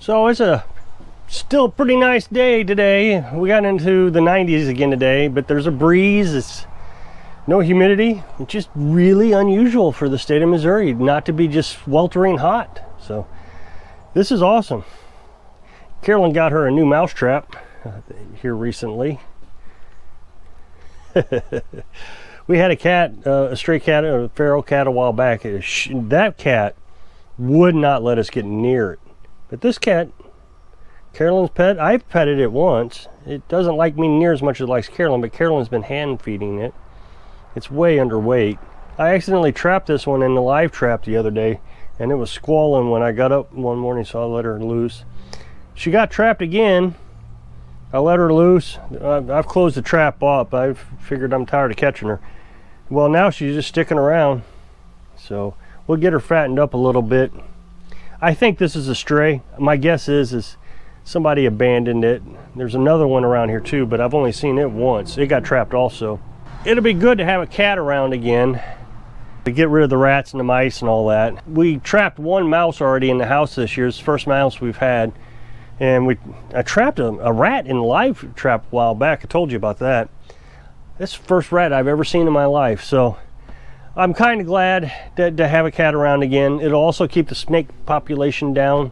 So it's a still pretty nice day today. We got into the 90s again today, but there's a breeze. It's no humidity. It's just really unusual for the state of Missouri not to be just sweltering hot. So this is awesome. Carolyn got her a new mouse trap here recently. We had a cat, a stray cat, a feral cat a while back. That cat would not let us get near it. But this cat, Carolyn's pet, I've petted it once. It doesn't like me near as much as it likes Carolyn, but Carolyn's been hand feeding it. It's way underweight. I accidentally trapped this one in the live trap the other day, and it was squalling when I got up one morning, so I let her loose. She got trapped again. I let her loose. I've closed the trap up. I've figured I'm tired of catching her. Well, now she's just sticking around. So we'll get her fattened up a little bit. I think this is a stray. My guess is somebody abandoned it. There's another one around here too, but I've only seen it once. It got trapped also. It'll be good to have a cat around again to get rid of the rats and the mice and all that. We trapped one mouse already in the house this year. It's the first mouse we've had. And I trapped a rat in the live trap a while back. I told you about that. That's the first rat I've ever seen in my life. So I'm kind of glad to have a cat around again. It'll also keep the snake population down.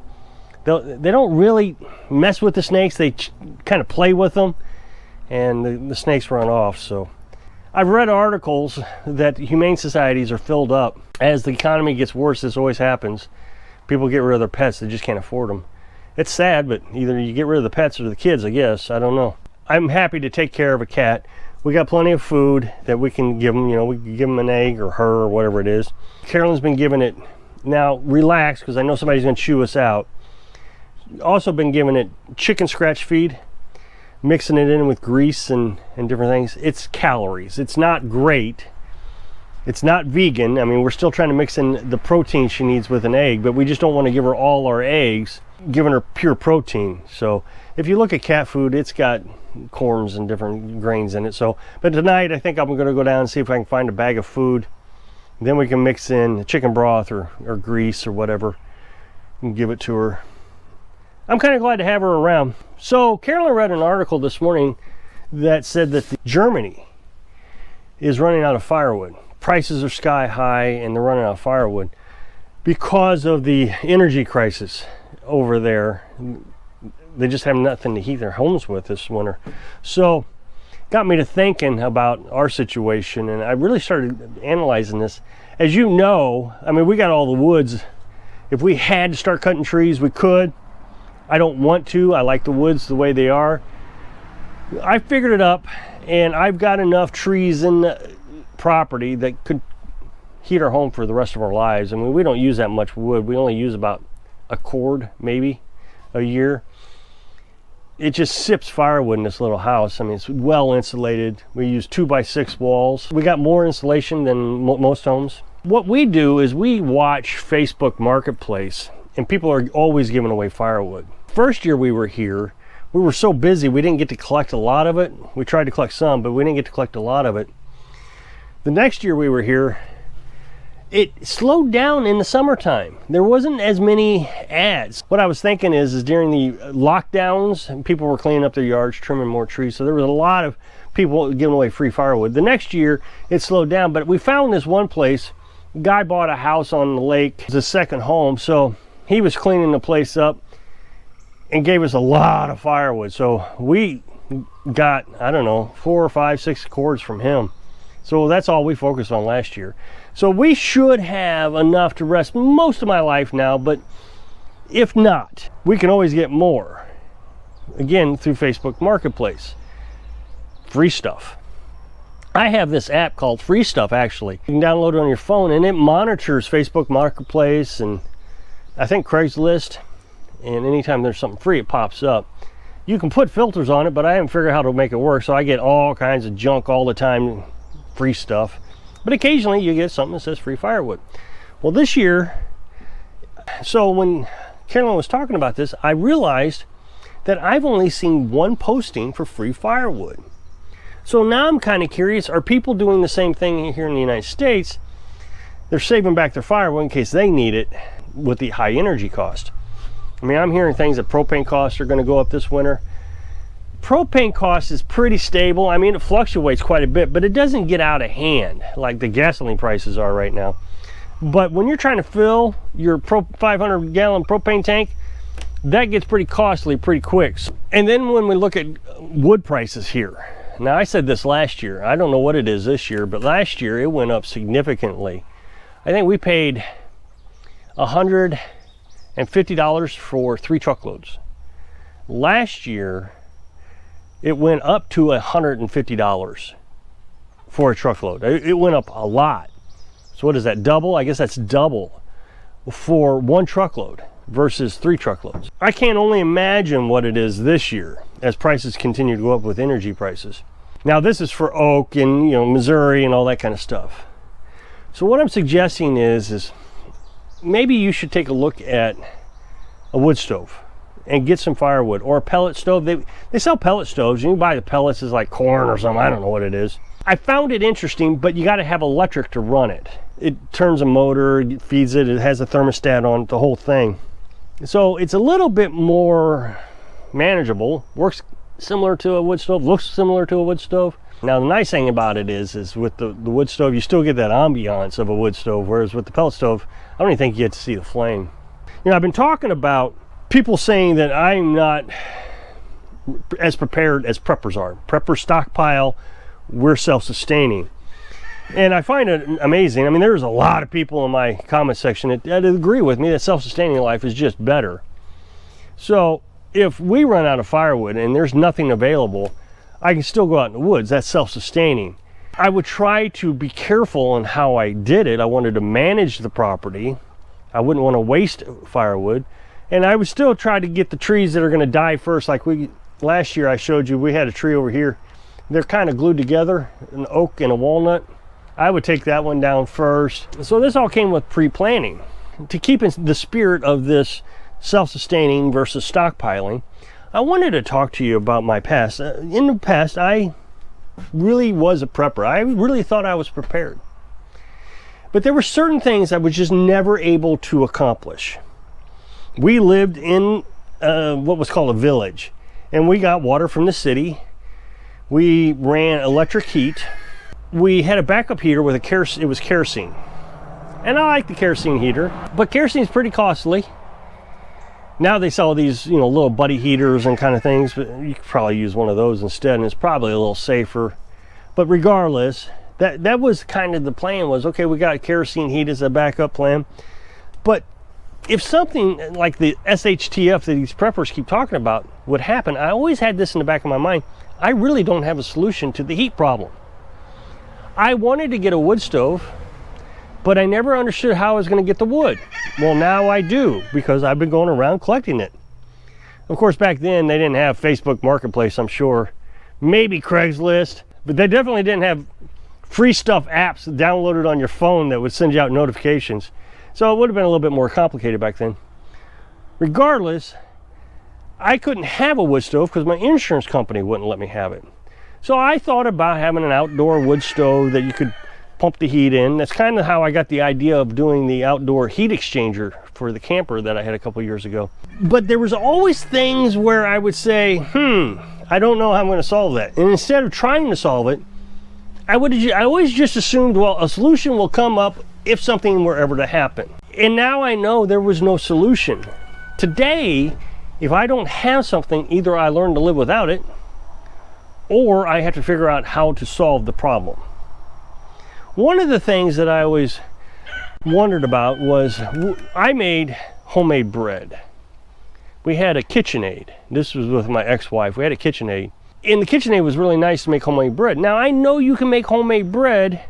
They don't really mess with the snakes. They kind of play with them, and the snakes run off. So I've read articles that humane societies are filled up. As the economy gets worse, this always happens. People get rid of their pets. They just can't afford them. It's sad, but either you get rid of the pets or the kids, I guess. I don't know. I'm happy to take care of a cat. We got plenty of food that we can give them. You know, we can give them an egg or her or whatever it is. Carolyn's been giving it, now relax, because I know somebody's going to chew us out. Also been giving it chicken scratch feed, mixing it in with grease and different things. It's calories. It's not great. It's not vegan. I mean, we're still trying to mix in the protein she needs with an egg, but we just don't want to give her all our eggs, giving her pure protein. So if you look at cat food, it's got corns and different grains in it. So, but tonight I think I'm going to go down and see if I can find a bag of food. Then we can mix in chicken broth or grease or whatever and give it to her. I'm kind of glad to have her around. So Carolyn read an article this morning that said that Germany is running out of firewood. Prices are sky high and they're running out of firewood because of the energy crisis over there. They just have nothing to heat their homes with this winter. So got me to thinking about our situation, and I really started analyzing this. As you know, I mean, we got all the woods. If we had to start cutting trees, we could. I don't want to. I like the woods the way they are. I figured it up, and I've got enough trees in the property that could heat our home for the rest of our lives. I mean, we don't use that much wood. We only use about a cord maybe a year. It just sips firewood in this little house. I mean, it's well insulated. We use 2x6 walls. We got more insulation than most homes. What we do is we watch Facebook Marketplace, and people are always giving away firewood. First year we were here, we were so busy we didn't get to collect a lot of it. We tried to collect some, but we didn't get to collect a lot of it. The next year we were here, it slowed down in the summertime. There wasn't as many ads. What I was thinking is during the lockdowns, people were cleaning up their yards, trimming more trees. So there was a lot of people giving away free firewood. The next year it slowed down, but we found this one place. Guy bought a house on the lake. It's a second home. So he was cleaning the place up and gave us a lot of firewood. So we got, I don't know, 4 or 5, 6 cords from him. So that's all we focused on last year. So we should have enough to rest most of my life now, but if not, we can always get more. Again, through Facebook Marketplace. Free stuff. I have this app called Free Stuff, actually. You can download it on your phone, and it monitors Facebook Marketplace and I think Craigslist, and anytime there's something free, it pops up. You can put filters on it, but I haven't figured out how to make it work, so I get all kinds of junk all the time, free stuff. But occasionally you get something that says free firewood. Well, this year, so when Carolyn was talking about this, I realized that I've only seen one posting for free firewood. So now I'm kind of curious, are people doing the same thing here in the United States? They're saving back their firewood in case they need it with the high energy cost. I mean, I'm hearing things that propane costs are going to go up this winter. Propane cost is pretty stable. I mean, it fluctuates quite a bit, but it doesn't get out of hand like the gasoline prices are right now. But when you're trying to fill your 500-gallon propane tank, that gets pretty costly pretty quick. And then when we look at wood prices here, now I said this last year, I don't know what it is this year, but last year it went up significantly. I think we paid $150 for 3 truckloads. Last year it went up to $150 for a truckload. It went up a lot. So what is that, double? I guess that's double for 1 truckload versus 3 truckloads. I can't only imagine what it is this year as prices continue to go up with energy prices. Now this is for oak and, you know, Missouri and all that kind of stuff. So what I'm suggesting is maybe you should take a look at a wood stove and get some firewood, or a pellet stove. They sell pellet stoves. You can buy the pellets as like corn or something. I don't know what it is. I found it interesting, but you got to have electric to run it. It turns a motor, it feeds it, it has a thermostat on it, the whole thing. So it's a little bit more manageable, works similar to a wood stove, looks similar to a wood stove. Now the nice thing about it is with the wood stove, you still get that ambiance of a wood stove, whereas with the pellet stove, I don't even think you get to see the flame. You know, I've been talking about people saying that I'm not as prepared as preppers are. Preppers stockpile, we're self-sustaining. And I find it amazing. I mean, there's a lot of people in my comment section that agree with me that self-sustaining life is just better. So if we run out of firewood and there's nothing available, I can still go out in the woods. That's self-sustaining. I would try to be careful on how I did it. I wanted to manage the property. I wouldn't want to waste firewood. And I would still try to get the trees that are going to die first. Like last year I showed you, we had a tree over here. They're kind of glued together, an oak and a walnut. I would take that one down first. So this all came with pre-planning. To keep in the spirit of this self-sustaining versus stockpiling, I wanted to talk to you about my past. In the past, I really was a prepper. I really thought I was prepared. But there were certain things I was just never able to accomplish. We lived in what was called a village, and we got water from the city. We ran electric heat. We had a backup heater with it was kerosene. And I like the kerosene heater, but kerosene is pretty costly. Now they sell these, you know, little buddy heaters and kind of things, but you could probably use one of those instead, and it's probably a little safer. But regardless, that was kind of the plan, was, okay, we got kerosene heat as a backup plan. But if something like the SHTF that these preppers keep talking about would happen, I always had this in the back of my mind. I really don't have a solution to the heat problem. I wanted to get a wood stove, but I never understood how I was going to get the wood. Well, now I do, because I've been going around collecting it. Of course, back then they didn't have Facebook Marketplace, I'm sure. Maybe Craigslist, but they definitely didn't have free stuff apps downloaded on your phone that would send you out notifications. So it would have been a little bit more complicated back then. Regardless, I couldn't have a wood stove because my insurance company wouldn't let me have it. So I thought about having an outdoor wood stove that you could pump the heat in. That's kind of how I got the idea of doing the outdoor heat exchanger for the camper that I had a couple years ago. But there was always things where I would say, I don't know how I'm going to solve that. And instead of trying to solve it, I always just assumed, well, a solution will come up if something were ever to happen. And now I know there was no solution. Today, if I don't have something, either I learn to live without it, or I have to figure out how to solve the problem. One of the things that I always wondered about was, I made homemade bread. We had a KitchenAid. This was with my ex-wife. We had a KitchenAid. And the KitchenAid was really nice to make homemade bread. Now, I know you can make homemade bread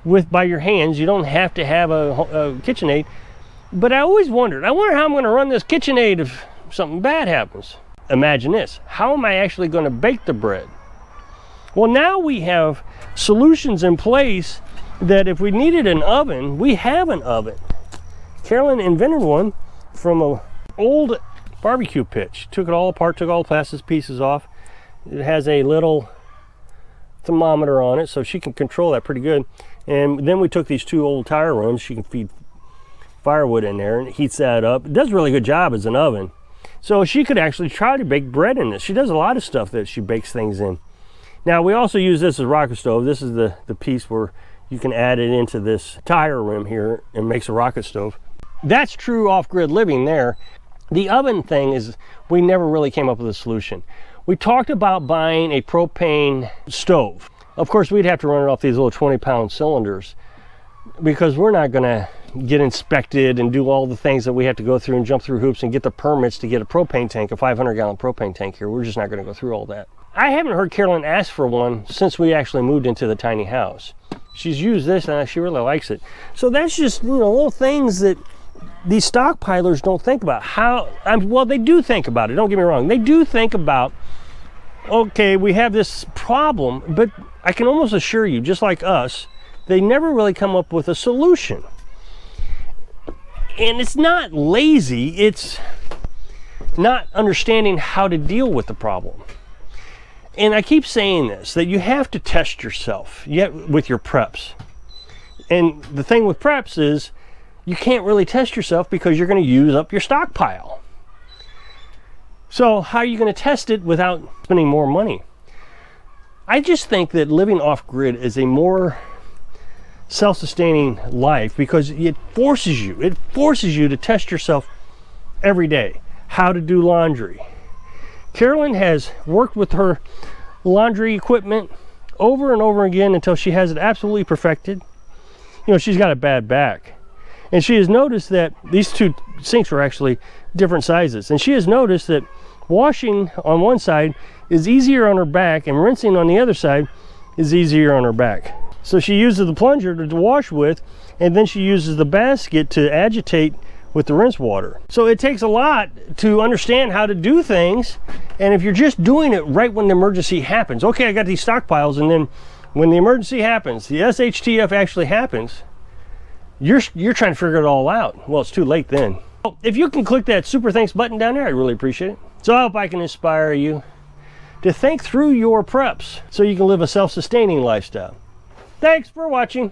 by your hands. You don't have to have a KitchenAid. But I always wondered, I wonder how I'm going to run this KitchenAid if something bad happens. Imagine this. How am I actually going to bake the bread? Well, now we have solutions in place that if we needed an oven, we have an oven. Carolyn invented one from an old barbecue pit. She took it all apart, took all the plastic pieces off. It has a little thermometer on it, so she can control that pretty good. And then we took these 2 old tire rooms. She can feed firewood in there and it heats that up. It does a really good job as an oven. So she could actually try to bake bread in this. She does a lot of stuff that she bakes things in. Now we also use this as a rocket stove. This is the piece where you can add it into this tire rim here and makes a rocket stove. That's true off-grid living there. The oven thing is, we never really came up with a solution. We talked about buying a propane stove. Of course, we'd have to run it off these little 20-pound cylinders because we're not gonna get inspected and do all the things that we have to go through and jump through hoops and get the permits to get a propane tank, a 500-gallon propane tank here. We're just not gonna go through all that. I haven't heard Carolyn ask for one since we actually moved into the tiny house. She's used this and she really likes it. So that's just, you know, little things that these stockpilers don't think about. Well, they do think about it, don't get me wrong. They do think about, okay, we have this problem, but I can almost assure you, just like us, they never really come up with a solution. And it's not lazy, it's not understanding how to deal with the problem. And I keep saying this, that you have to test yourself with your preps. And the thing with preps is you can't really test yourself because you're going to use up your stockpile. So how are you going to test it without spending more money? I just think that living off-grid is a more self-sustaining life because it forces you to test yourself every day. How to do laundry. Carolyn has worked with her laundry equipment over and over again until she has it absolutely perfected. You know, she's got a bad back. And she has noticed that these two sinks are actually different sizes. And she has noticed that washing on one side is easier on her back and rinsing on the other side is easier on her back. So she uses the plunger to wash with, and then she uses the basket to agitate with the rinse water. So it takes a lot to understand how to do things, and if you're just doing it right when the emergency happens, okay, I got these stockpiles, and then when the emergency happens, the SHTF actually happens, you're trying to figure it all out. Well, it's too late then. If you can click that super thanks button down there, I'd really appreciate it. So I hope I can inspire you to think through your preps so you can live a self-sustaining lifestyle. Thanks for watching.